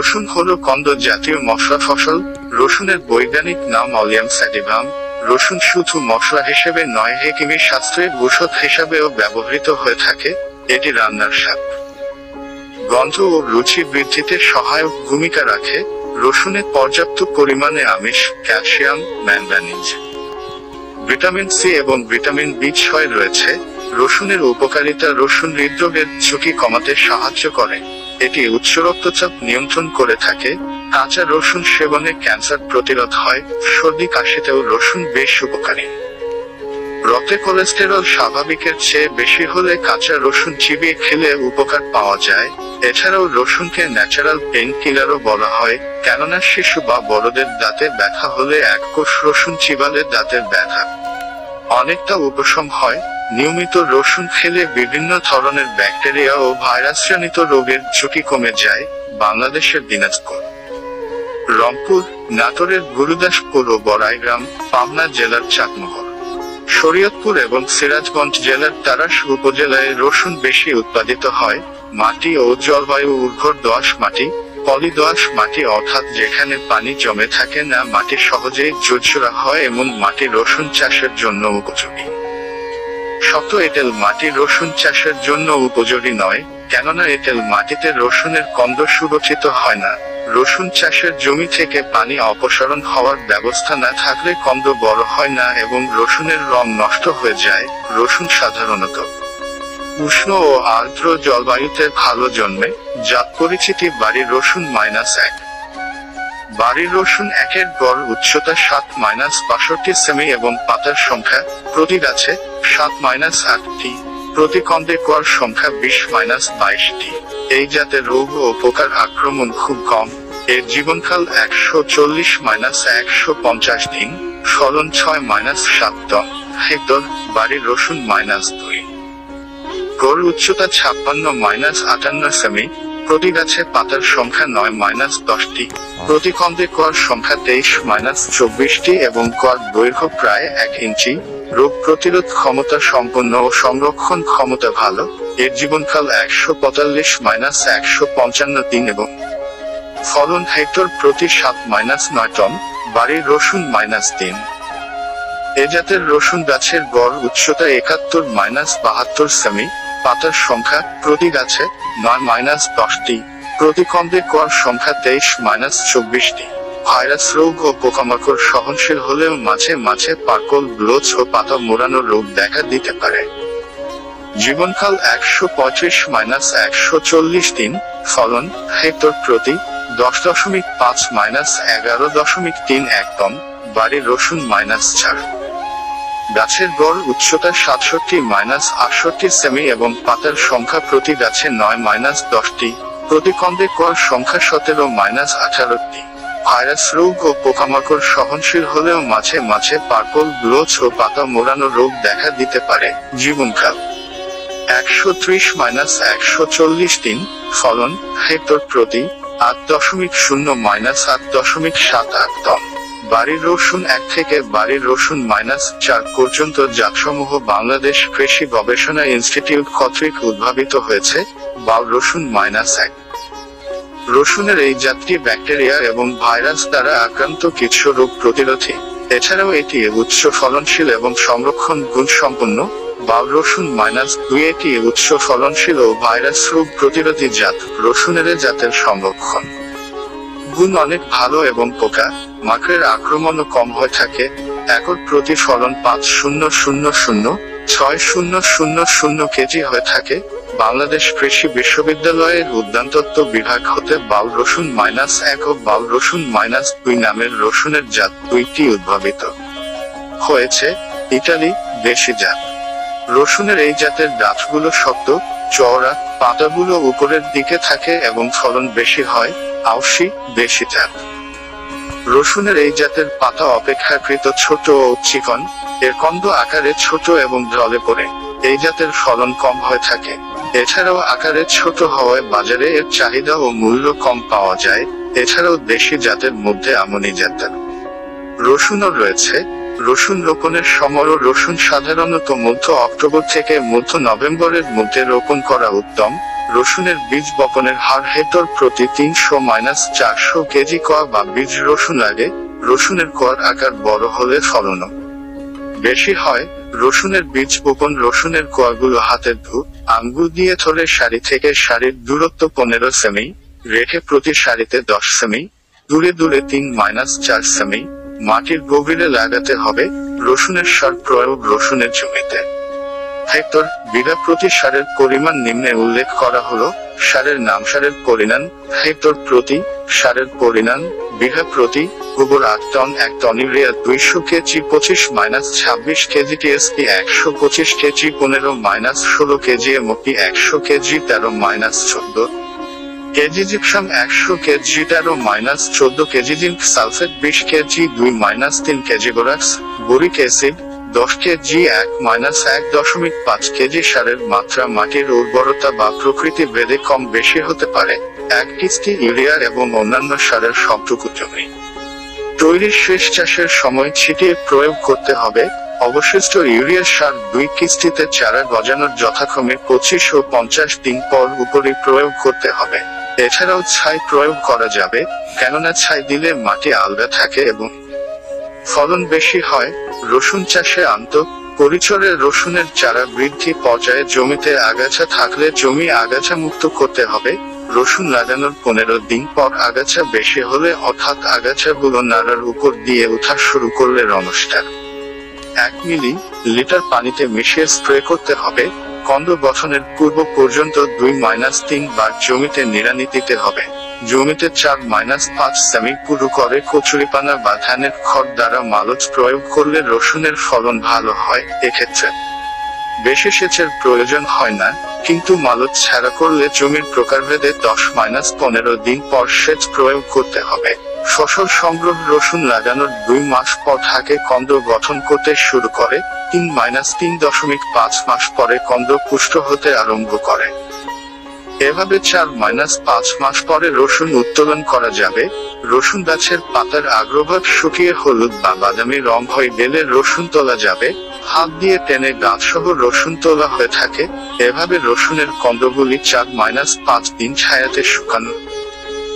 রসুন হলো কন্দ জাতীয় মশলা ফসল। রসুনের বৈজ্ঞানিক নাম অলিয়াম স্যাটিভাম। রসুন শুধু মশলা হিসেবে নয়, হেকিমি শাস্ত্রে ঔষধ হিসাবেও ব্যবহৃত হয়ে থাকে। এটি রান্নার স্বাদ, গন্ধ ও রুচি বৃদ্ধিতে সহায়ক ভূমিকা রাখে। রসুনে পর্যাপ্ত পরিমাণে আমিষ, ক্যালসিয়াম, ম্যাঙ্গানিজ, ভিটামিন সি এবং ভিটামিন বি6 রয়েছে। রসুনের উপকারিতা: রসুন হৃদরোগের ঝুঁকি কমাতে সাহায্য করে। এটি উচ্চ রক্তচাপ নিয়ন্ত্রণ করে থাকে। কাঁচা রসুন সেবনে ক্যান্সার প্রতিরোধ হয়। সর্দি কাশিতেও রসুন বেশ উপকারী। রক্তে কোলেস্টেরল স্বাভাবিকের চেয়ে বেশি হলে কাঁচা রসুন চিবিয়ে খেলে উপকার পাওয়া যায়। এছাড়াও রসুনকে ন্যাচারাল পেইন কিলারও বলা হয়, কেননা শিশু বা বড়দের দাঁতে ব্যথা হলে এক কোষ রসুন চিবালে দাঁতের ব্যথা অনেকটা উপশম হয়। নিয়মিত রসুন খেলে বিভিন্ন ধরনের ব্যাকটেরিয়া ও ভাইরাসজনিত রোগের ঝুঁকি কমে যায়। বাংলাদেশের দিনাজপুর, রংপুর, নাটোরের গুরুদাসপুর ও বড়াইগ্রাম, পাবনা জেলার চাটমোহর, শরীয়তপুর এবং সিরাজগঞ্জ জেলার তারাস উপজেলায় রসুন বেশি উৎপাদিত হয়। মাটি ও জলবায়ু: উর্বর দোআঁশ মাটি, পলি দোআঁশ মাটি অর্থাৎ যেখানে পানি জমে থাকে না, মাটি সহজেই ঝুরঝুরা হয় এমন মাটি রসুন চাষের জন্য উপযোগী। শক্ত এঁটেল মাটি রসুন চাষের জন্য উপযোগী নয়, কেননা এঁটেল মাটিতে রসুনের কন্দ সুগঠিত হয় না। রসুন চাষের জমি থেকে পানি অপসারণ হওয়ার ব্যবস্থা না থাকলে কন্দ বড় হয় না এবং রসুনের রং নষ্ট হয়ে যায়। রসুন সাধারণত উষ্ণ ও আর্দ্র জলবায়ুতে ভালো জন্মে। জাত পরিচিতি: বাড়ির রসুন -1। বাড়ির রসুন একের গড় উচ্চতা 7-62 সেমি এবং পাতার সংখ্যা প্রতি গাছে 7-8টি। প্রতি কন্দে গড় সংখ্যা 20-22টি। এই জাতের রোগ ও পোকার আক্রমণ খুব কম। এর জীবনকাল 140-150 দিন। ফলন 6-7 টন হেক্টর। বাড়ির রসুন -2। গড় উচ্চতা 56-58 সেমি। প্রতি গাছে পাতার সংখ্যা 9-10টি। প্রতি কন্দে গড় সংখ্যা 23-24টি এবং গড় দৈর্ঘ্য প্রায় 1 ইঞ্চি। রোগ প্রতিরোধ ক্ষমতা সম্পন্ন ও সংরক্ষণ ক্ষমতা ভালো। এর জীবনকাল 145-155 দিন এবং ফলন হেক্টর প্রতি 7-9 টন। বাড়ির রসুন -3। এ জাতের রসুন গাছের গড় উচ্চতা 71-72 সেমি। পাতার সংখ্যা প্রতি গাছে 9-10টি। প্রতি কন্দে গড় সংখ্যা 23-24টি। ভাইরাস রোগ ও পোকামাকড় সহনশীল হলেও মাঝে মাঝে পার্পল ব্লোচ ও পাতা মোড়ানো রোগ দেখা দিতে পারে। জীবনকাল 135-140 দিন। ফলন হেক্টর প্রতি 10.5-11.31 টন। বাড়ির রসুন -4। গাছের গড় উচ্চতা 67-68 সেমি এবং পাতার সংখ্যা প্রতি গাছে 9-10টি। প্রতি কন্দে গড় সংখ্যা 17-18টি। ভাইরাস রোগ ও পোকামাকড় সহনশীল হলেও মাঝে মাঝে পার্পল ব্লোচ ও পাতা মোড়ানো রোগ দেখা দিতে পারে। জীবনকাল 130-140 দিন। ফলন হেক্টর প্রতি 8.0-8.78 টন। বাড়ির রসুন 1 থেকে বাড়ির রসুন -4 পর্যন্ত জাতসমূহ বাংলাদেশ কৃষি গবেষণা ইনস্টিটিউট কর্তৃক উদ্ভাবিত হয়েছে। বাউল রসুন -1। রসুনের এই জাতটি ব্যাকটেরিয়া এবং ভাইরাস দ্বারা আক্রান্ত কিছু রোগ প্রতিরোধী। এছাড়াও এটি উচ্চ ফলনশীল এবং সংরক্ষণ গুণ সম্পন্ন। বাউল রসুন -2 এটি উচ্চ ফলনশীল ও ভাইরাস রোগ প্রতিরোধী জাত। রসুনের জাতের সংরক্ষণ গুণ অনেক ভালো এবং পোকা মাকড়ের আক্রমণও কম হয়ে থাকে। একর প্রতি ফলন 5,000-6,000 কেজি হয়ে থাকে। বাংলাদেশ কৃষি বিশ্ববিদ্যালয়ের উদ্যানতত্ত্ব বিভাগ হতে বাউল রসুন -1 ও বাউল রসুন -2 নামের রসুনের জাত দুইটি উদ্ভাবিত হয়েছে। ইটালি দেশি জাত রসুনের এই জাতের ডাঁটগুলো শক্ত, চওড়া, পাতাগুলো উপরের দিকে থাকে এবং ফলন বেশি হয়। আউশি দেশি জাত রসুনের এই জাতের পাতা অপেক্ষাকৃত ছোট ও চিকন। এর কন্দ আকারে ছোট এবং ঢলে পড়ে। এই জাতের ফলন কম হয়ে থাকে। এছাড়াও আকারে ছোট হওয়ায় বাজারে এর চাহিদা ও মূল্য কম পাওয়া যায়। এছাড়াও দেশি জাতের মধ্যে আমনি জাতের রসুনও রয়েছে। রসুন রোপণের সময় রসুন সাধারণত মধ্য অক্টোবর থেকে মধ্য নভেম্বরের মধ্যে রোপণ করা উত্তম। রসুনের বীজ বপনের হার হেক্টর প্রতি 300-400 কেজি কোয়া বা বীজ রসুন লাগে। রসুনের কোয়ার আকার বড় হলে ফলনও বেশি হয়। রসুনের বীজ বপন রসুনের কোয়াগুলো হাতের আঙ্গুল দিয়ে ধরে সারি থেকে সারির দূরত্ব 15 সেমি রেখে প্রতি সারিতে 10 সেমি দূরে দূরে 3-4 সেমি মাটির গভীরে লাগাতে হবে। রসুনের সার প্রয়োগ রসুনের জমিতে হেক্টর বিঘা প্রতি সারের পরিমাণ নিম্নে উল্লেখ করা হলো। সারের নাম সারের পরিমাণ হেক্টর প্রতি সারের পরিমাণ বিঘা প্রতি গোবর 8 ton 1 ton urea 200 KG 25-26 KG TSP 125 KG 15-16 KG MOP 100 KG 13-14 KG gypsum 100 KG 13-14 KG zinc sulphate 20 KG 2-3 KG borax boric acid 10 KG 1-1.5 KG. সারের মাত্রা মাটির উর্বরতা বা প্রকৃতি ভেদে কম বেশি হতে পারে। 1 কিস্তি ইউরিয়া এবং অন্যান্য সারের সবটুকু জমি তৈরির শেষ চাষের সময় ছিটিয়ে প্রয়োগ করতে হবে। অবশিষ্ট ইউরিয়া সার 2 কিস্তিতে চারা গজানোর যথাক্রমে 25 ও 50 দিন পর উপরই প্রয়োগ করতে হবে। এছাড়াও ছাই প্রয়োগ করা যাবে, কেননা ছাই দিলে মাটি আলগা থাকে এবং ফলন বেশি হয়। রসুন চাষে পরিচর্যা রসুনের চারা বৃদ্ধি পর্যায়ে জমিতে আগাছা থাকলে জমি আগাছা মুক্ত করতে হবে। রসুন লাগানোর 15 দিন পর আগাছা বেশি হলে অর্থাৎ আগাছাগুলো নাড়ার উপর দিয়ে ওঠা শুরু করলে রনস্টার 1 মিলি-লিটার পানিতে মিশিয়ে স্প্রে করতে হবে। কন্দ গঠনের পূর্ব পর্যন্ত 2-3 বার জমিতে নিড়ানি দিতে হবে। জমিতে 4-5 সেমি পুরু করে কচুরিপানা বা ধানের খড় দ্বারা মালচ প্রয়োগ করলে রসুনের ফলন ভালো হয়। এক্ষেত্রে বেশি সেচের প্রয়োজন হয় না, কিন্তু মালচ ছাড়া করলে জমির প্রকারভেদে 10-15 দিন পর সেচ প্রয়োগ করতে হবে। ফসল সংগ্রহ রসুন লাগানোর 2 মাস পর থাকে কন্দ গঠন করতে শুরু করে। 3-3.5 মাস পরে কন্দ পুষ্ট হতে আরম্ভ করে। এভাবে 4-5 মাস পরে রসুন উত্তোলন করা যাবে। রসুন গাছের পাতার অগ্রভাগ শুকিয়ে হলুদ বা বাদামি রং হয়ে গেলে রসুন তোলা যাবে। হাত দিয়ে টেনে গাছসহ রসুন তোলা হয়ে থাকে। এভাবে রসুনের কন্দগুলি 4-5 দিন ছায়াতে শুকানো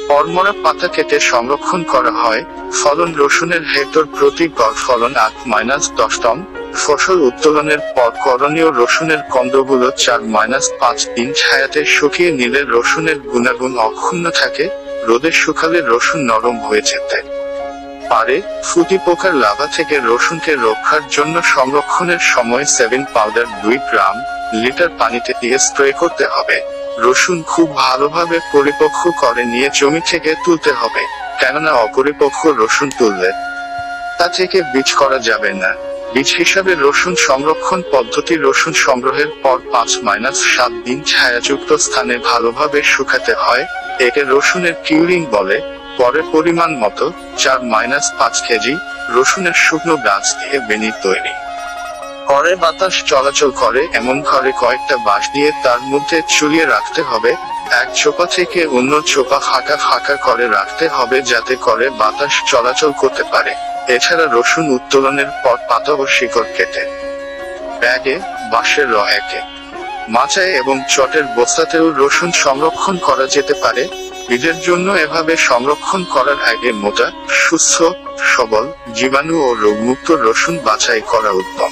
পরমরা পাতা কেটে সংরক্ষণ করা হয়। ফলন রসুনের হেক্টর প্রতি গড় ফলন 8-10 টন। ফসল উত্তোলনের পর করণীয় রসুনের কন্দগুলো 4-5 দিন ছায়াতে শুকিয়ে নিলে রসুনের গুণাগুণ অক্ষুণ্ণ থাকে। রোদে শুকালে রসুন নরম হয়ে যেতে পারে। ফুটি পোকার লাভা থেকে রসুনকে রক্ষার জন্য সংরক্ষণের সময় 7 পাউডার 2 গ্রাম লিটার পানিতে দিয়ে স্প্রে করতে হবে। রসুন খুব ভালোভাবে পরিপক্ক করে নিয়ে জমি থেকে তুলতে হবে, কেননা অপরিপক্ক রসুন তুললে তা থেকে বীজ করা যাবে না। বীজ হিসাবে রসুন সংরক্ষণ পদ্ধতি রসুন সংগ্রহের পর 5-7 দিন ছায়াযুক্ত স্থানে ভালোভাবে শুকাতে হয়। একে রসুনের কিউরিং বলে। পরে পরিমাণ মতো 4-5 কেজি রসুনের শুকনো গাছ দিয়ে বেনি তৈরি করে বাতাস চলাচল করে এমন ঘরে কয়েকটা বাঁশ দিয়ে তার মধ্যে ঝুলিয়ে রাখতে হবে। এক চোপা থেকে অন্য চোপা ফাঁকা করে রাখতে হবে, যাতে করে বাতাস চলাচল করতে পারে। এছাড়া রসুন উত্তোলনের পর পাতা ও শিকড় কেটে ব্যাগে, বাঁশের র‍্যাকে, মাচায় এবং চটের বস্তাতেও রসুন সংরক্ষণ করা যেতে পারে। বীজের জন্য এভাবে সংরক্ষণ করার আগে মোটা, সুস্থ, সবল, জীবাণু ও রোগমুক্ত রসুন বাছাই করা উত্তম।